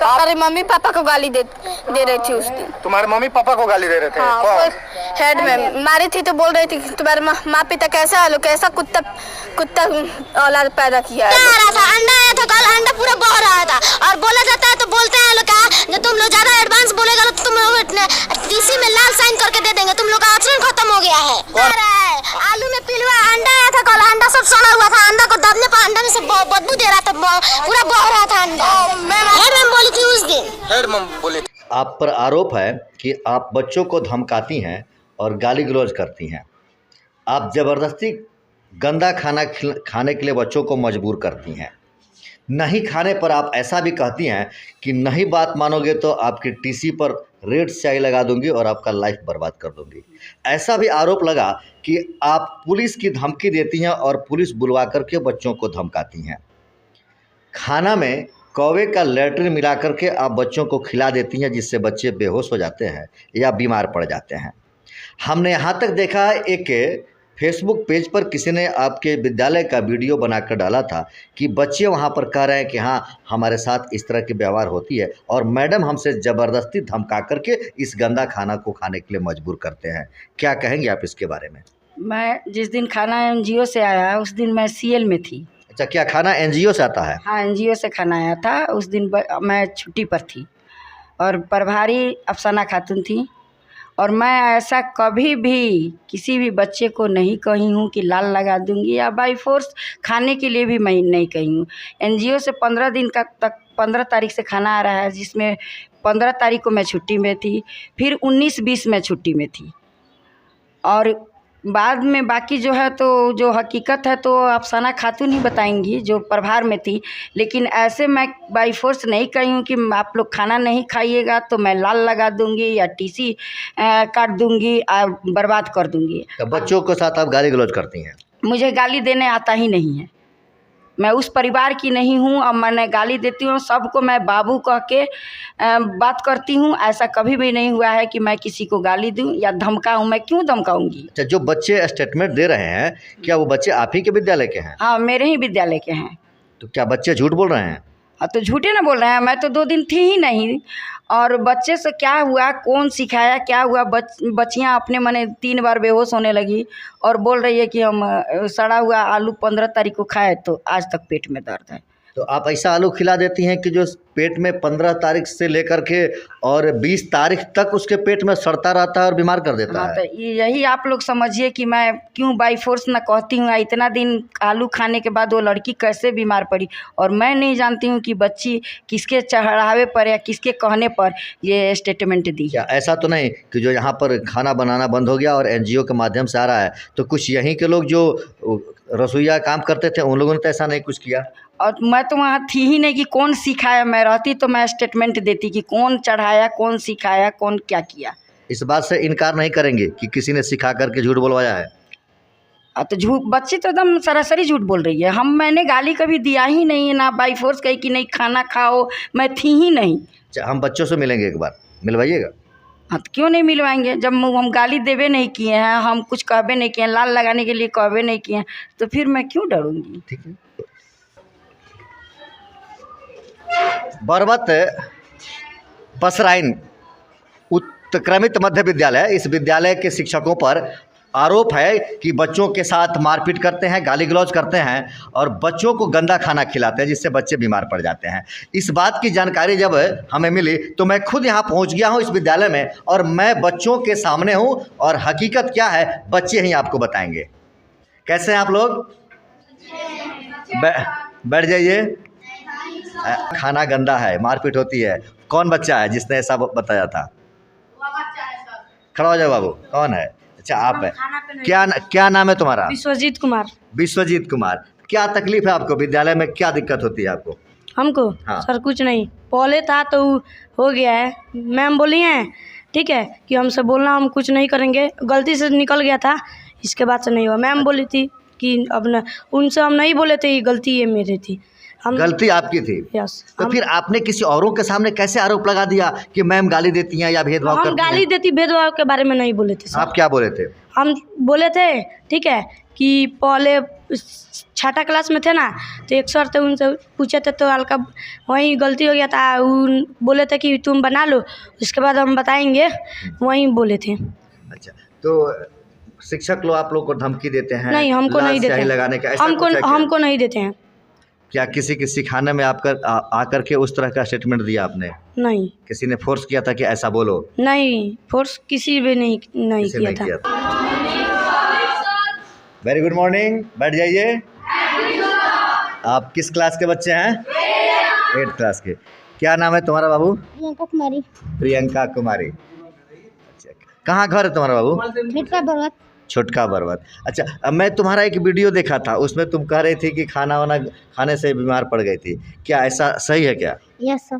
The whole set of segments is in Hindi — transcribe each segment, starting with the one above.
तुम्हारे मम्मी पापा को गाली दे रही थी उस दिन। तुम्हारे मम्मी पापा को गाली दे रहे थे? हाँ, कौन? हेड में मारी थी तो बोल रही थी तुम्हारे माँ पिता कैसा है, कैसा कुत्ता औलाद पैदा किया है। था अंडा आया था कल, अंडा पूरा बह रहा था और बोला जाता है तो बोलते हैं लोग जो तुम लोग ज्यादा एडवांस बोलेगा तो तुम लोग टीसी में लाल साइन करके दे देंगे, तुम लोग का आचरण खत्म हो गया है। आलू में पिलुआ अंडा आया था कल, अंडा सब सड़ा हुआ था, अंडा को दबने पर अंडा में से बदबू दे रहा था, पूरा बह रहा था अंडा। हेड मैम बोली थी उस दिन। हेड मैम बोली। आप पर आरोप है कि आप बच्चों को धमकाती हैं और गाली गलौज करती हैं। आप ज़बरदस्ती गंदा खाना खाने के लिए बच्चों को मजबूर करती हैं। नहीं खाने पर आप ऐसा भी कहती हैं कि नहीं बात मानोगे तो आपकी टीसी पर रेड स्याही लगा दूंगी और आपका लाइफ बर्बाद कर दूंगी। ऐसा भी आरोप लगा कि आप पुलिस की धमकी देती हैं और पुलिस बुलवा करके बच्चों को धमकाती हैं। खाना में कौवे का लैट्रिन मिला करके आप बच्चों को खिला देती हैं, जिससे बच्चे बेहोश हो जाते हैं या बीमार पड़ जाते हैं। हमने यहाँ तक देखा है एक फेसबुक पेज पर किसी ने आपके विद्यालय का वीडियो बनाकर डाला था कि बच्चे वहाँ पर कह रहे हैं कि हाँ हमारे साथ इस तरह की व्यवहार होती है और मैडम हमसे ज़बरदस्ती धमका करके इस गंदा खाना को खाने के लिए मजबूर करते हैं। क्या कहेंगे आप इसके बारे में? मैं जिस दिन खाना एनजीओ से आया उस दिन मैं सीएल में थी। अच्छा, क्या खाना एनजीओ से आता है? हाँ, एनजीओ से खाना आया था। उस दिन मैं छुट्टी पर थी और प्रभारी अफसाना खातून थी और मैं ऐसा कभी भी किसी भी बच्चे को नहीं कही हूँ कि लाल लगा दूंगी या बाई फोर्स खाने के लिए भी मैं नहीं कही हूँ। एनजीओ से 15 दिन तक 15 तारीख से खाना आ रहा है, जिसमें 15 तारीख को मैं छुट्टी में थी, फिर 19-20 में छुट्टी में थी और बाद में बाकी जो है तो जो हकीकत है तो अफसाना खातून ही बताएंगी जो प्रभार में थी। लेकिन ऐसे मैं बाई फोर्स नहीं कही हूँ कि आप लोग खाना नहीं खाइएगा तो मैं लाल लगा दूंगी या टीसी काट दूंगी और बर्बाद कर दूंगी। तो बच्चों के साथ आप गाली गलौज करती हैं? मुझे गाली देने आता ही नहीं है। मैं उस परिवार की नहीं हूँ। अब मैंने गाली देती हूँ सबको, मैं बाबू कह के बात करती हूँ। ऐसा कभी भी नहीं हुआ है कि मैं किसी को गाली दूँ या धमकाऊँ। मैं क्यों धमकाऊँगी? अच्छा, जो बच्चे स्टेटमेंट दे रहे हैं क्या वो बच्चे आप ही के विद्यालय के हैं? हाँ, मेरे ही विद्यालय के हैं। तो क्या बच्चे झूठ बोल रहे हैं? हाँ, तो झूठे ना बोल रहे हैं। मैं तो 2 दिन थी ही नहीं। और बच्चे से क्या हुआ, कौन सिखाया, क्या हुआ? बच्चियाँ अपने मने 3 बार बेहोश होने लगी और बोल रही है कि हम सड़ा हुआ आलू 15 तारीख को खाए तो आज तक पेट में दर्द है। तो आप ऐसा आलू खिला देती हैं कि जो पेट में 15 तारीख से लेकर के और 20 तारीख तक उसके पेट में सड़ता रहता है और बीमार कर देता है। तो यही आप लोग समझिए कि मैं क्यों बाई फोर्स ना कहती हूँ। इतना दिन आलू खाने के बाद वो लड़की कैसे बीमार पड़ी और मैं नहीं जानती हूँ कि बच्ची किसके चढ़ावे पर या किसके कहने पर ये स्टेटमेंट दी। क्या ऐसा तो नहीं कि जो यहाँ पर खाना बनाना बंद हो गया और एनजीओ के माध्यम से आ रहा है तो कुछ यहीं के लोग जो रसोईया काम करते थे उन लोगों ने तो ऐसा नहीं कुछ किया? और मैं तो वहाँ थी ही नहीं कि कौन सिखाया। मैं रहती तो मैं स्टेटमेंट देती कि कौन चढ़ाया, कौन सिखाया, कौन क्या किया। इस बात से इनकार नहीं करेंगे कि किसी ने सिखा करके झूठ बोलवाया है? तो झूठ, बच्ची तो एकदम सरासरी झूठ बोल रही है। मैंने गाली कभी दिया ही नहीं, ना बाई फोर्स कही कि नहीं खाना खाओ, मैं थी ही नहीं। अच्छा, हम बच्चों से मिलेंगे, एक बार मिलवाइएगा। हाँ, तो क्यों नहीं मिलवाएंगे? जब हम गाली देवे नहीं किए हैं, हम कुछ कहबे नहीं किए हैं, लाल लगाने के लिए कहबे नहीं किए हैं, तो फिर मैं क्यों डरूंगी? ठीक है। बरबत पसराइन उत्क्रमित मध्य विद्यालय, इस विद्यालय के शिक्षकों पर आरोप है कि बच्चों के साथ मारपीट करते हैं, गाली गलौज करते हैं और बच्चों को गंदा खाना खिलाते हैं, जिससे बच्चे बीमार पड़ जाते हैं। इस बात की जानकारी जब हमें मिली तो मैं खुद यहाँ पहुँच गया हूँ इस विद्यालय में और मैं बच्चों के सामने हूँ और हकीकत क्या है बच्चे ही आपको बताएंगे। कैसे हैं आप लोग? बैठ जाइए। खाना गंदा है, मारपीट होती है। कौन बच्चा है जिसने ऐसा बताया था? खड़ा हो जाओ बाबू। कौन है? अच्छा, आप है। क्या नाम है तुम्हारा? विश्वजीत कुमार। विश्वजीत कुमार, क्या तकलीफ है आपको? विद्यालय में क्या दिक्कत होती है आपको? हमको? हाँ। सर कुछ नहीं, पहले था तो हो गया है। मैम बोली हैं ठीक है कि हमसे बोलना हम कुछ नहीं करेंगे, गलती से निकल गया था, इसके बाद से नहीं हुआ। मैम बोली थी कि अब न उनसे हम नहीं बोले थे, गलती ये मेरी थी। गलती आपकी थी? यस। तो फिर आपने किसी औरों के सामने कैसे आरोप लगा दिया कि मैम गाली देती हैं या भेदभाव करती हैं? हम गाली देती, भेदभाव के बारे में नहीं बोले थे सर। आप क्या बोले थे? हम बोले थे ठीक है कि पहले छठा क्लास में थे ना, तो एक सर थे, उनसे पूछे थे तो हल्का वहीं गलती हो गया था। उन बोले थे कि तुम बना लो, उसके बाद हम बताएंगे, वहीं बोले थे। अच्छा, तो शिक्षक लोग आप लोग को धमकी देते हैं? नहीं, हमको लाल नहीं देते स्याही हैं। लगाने का ऐसा कुछ है क्या? हमको नहीं देते हैं। क्या किसी के सिखाने में आकर के उस तरह का स्टेटमेंट दिया आपने? नहीं, किसी ने फोर्स किया था कि ऐसा बोलो? नहीं, फोर्स किसी भी नहीं किया था। वेरी गुड मॉर्निंग, बैठ जाइए। आप किस क्लास के बच्चे हैं? 8th क्लास के। क्या नाम है तुम्हारा बाबू? प्रियंका कुमारी। प्रियंका कुमारी। अच्छा, कहाँ घर है तुम्हारा बाबू? छोटका बरवत। छोटका बरवत। अच्छा, अब मैं तुम्हारा एक वीडियो देखा था, उसमें तुम कह रही थी कि खाना वाना खाने से बीमार पड़ गई थी, क्या ऐसा सही है क्या? Yes sir.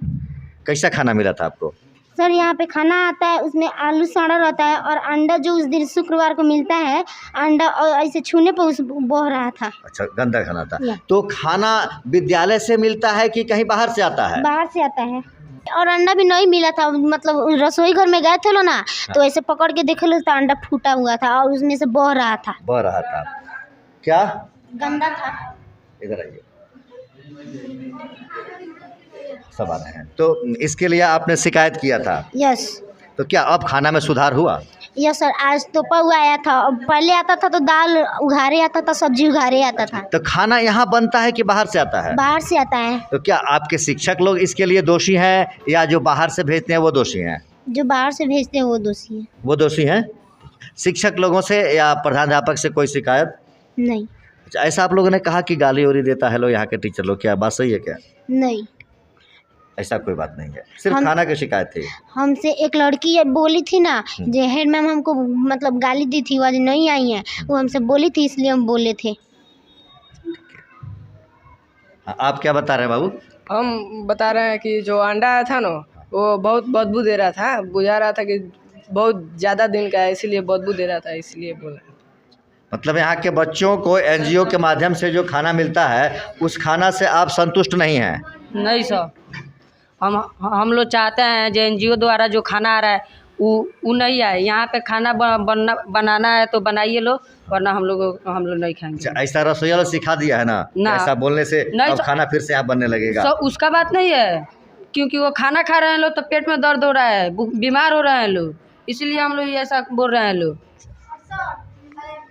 कैसा खाना मिला था आपको? सर यहाँ पे खाना आता है, उसमें आलू सड़ा रहता है और अंडा जो उस दिन शुक्रवार को मिलता है, अंडा और ऐसे छूने पर उस बह रहा था। अच्छा, गंदा खाना था। या। तो खाना विद्यालय से मिलता है कि कहीं बाहर से आता है? बाहर से आता है। और अंडा भी नहीं मिला था, मतलब रसोई घर में गए थे लो ना, तो ऐसे पकड़ के देखे लो तो अंडा फूटा हुआ था और उसमें से बह रहा था। बह रहा था। क्या गंदा था। इधर आइए, सब आ रहे हैं। तो इसके लिए आपने शिकायत किया था? यस। तो क्या अब खाना में सुधार हुआ? यस सर, आज तोपा हुआ आया था, और पहले आता था तो दाल उघारे आता था, सब्जी उघारे आता था। तो खाना यहाँ बनता है कि बाहर से आता है? बाहर से आता है। तो क्या आपके शिक्षक लोग इसके लिए दोषी हैं या जो बाहर से भेजते हैं वो दोषी हैं? जो बाहर से भेजते हैं वो दोषी है। वो दोषी हैं। शिक्षक लोगों से या प्रधानाध्यापक से कोई शिकायत? नहीं। अच्छा, ऐसा आप लोगों ने कहा कि गाली वाली देता है लोग यहाँ के टीचर लोग, क्या बात सही है क्या? नहीं, ऐसा कोई बात नहीं है, सिर्फ हम- खाना की शिकायत थी। हमसे एक लड़की ये बोली थी ना, जो हेड मैम हमको मतलब गाली दी थी, वो आज नहीं आई है, वो हमसे बोली थी, इसलिए हम बोले थे। आप क्या बता रहे हैं बाबू? हम बता रहे हैं कि जो अंडा आया था ना, वो बहुत बदबू दे रहा था, बुझा रहा था कि बहुत ज़्यादा दिन का है, इसीलिए बदबू दे रहा था, इसलिए बोला। मतलब यहाँ के बच्चों को एनजीओ के माध्यम से जो खाना मिलता है, उस खाना से आप संतुष्ट नहीं हैं? नहीं सर, हम लोग चाहते हैं जो एनजीओ द्वारा जो खाना आ रहा है वो नहीं आए। यहाँ पे खाना बनाना है तो बनाइए लो, वरना हम लोग नहीं खाएंगे। अच्छा, ऐसा रसोईया लोग सिखा दिया है ना, ना। ऐसा बोलने से नहीं, अब खाना फिर से यहाँ बनने लगेगा? सर उसका बात नहीं है, क्योंकि वो खाना खा रहे हैं लोग तो पेट में दर्द हो रहा है, बीमार हो रहे हैं लोग, इसलिए हम लोग ऐसा बोल रहे हैं लोग।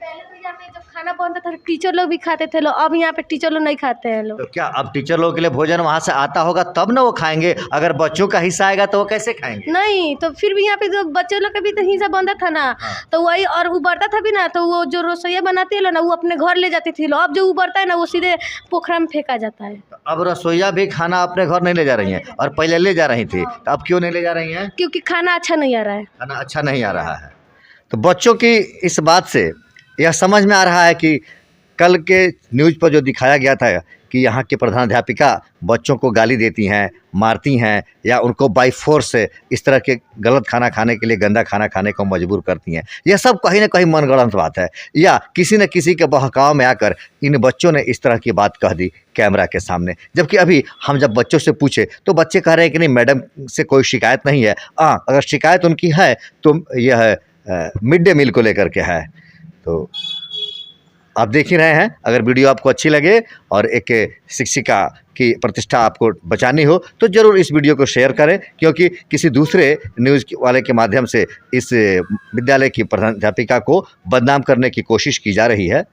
पहले तो यहाँ पे जब खाना बनता था टीचर लोग भी खाते थे लोग, अब यहाँ पे टीचर लोग नहीं खाते हैं लोग। तो क्या अब टीचर लोगों के लिए भोजन वहाँ से आता होगा तब ना वो खाएंगे? अगर बच्चों का हिस्सा आएगा तो वो कैसे खाएंगे? नहीं, तो फिर भी यहाँ पे जो बच्चे लोग का भी तो हिस्सा बनता था ना, तो वही और उबरता था भी ना, तो वो जो रसोईया बनाती है ना, वो अपने घर ले जाती थी लोग। अब जो उबरता है ना, वो सीधे पोखरा में फेंका जाता है। अब रसोईया भी खाना अपने घर नहीं ले जा रही हैं, और पहले ले जा रही थी, तो अब क्यों नहीं ले जा रही हैं? क्योंकि खाना अच्छा नहीं आ रहा है। खाना अच्छा नहीं आ रहा है। तो बच्चों की इस बात से यह समझ में आ रहा है कि कल के न्यूज़ पर जो दिखाया गया था कि यहाँ के प्रधानाध्यापिका बच्चों को गाली देती हैं, मारती हैं, या उनको बाई फोर्स से इस तरह के गलत खाना खाने के लिए, गंदा खाना खाने को मजबूर करती हैं। यह सब कहीं ना कहीं मनगढ़ंत बात है, या किसी न किसी के बहकाव में आकर इन बच्चों ने इस तरह की बात कह दी कैमरा के सामने। जबकि अभी हम जब बच्चों से पूछे तो बच्चे कह रहे हैं कि नहीं, मैडम से कोई शिकायत नहीं है। अगर शिकायत उनकी है तो यह मिड डे मील को लेकर के है। तो आप देख ही रहे हैं, अगर वीडियो आपको अच्छी लगे और एक शिक्षिका की प्रतिष्ठा आपको बचानी हो तो ज़रूर इस वीडियो को शेयर करें, क्योंकि किसी दूसरे न्यूज़ वाले के माध्यम से इस विद्यालय की प्रधानाध्यापिका को बदनाम करने की कोशिश की जा रही है।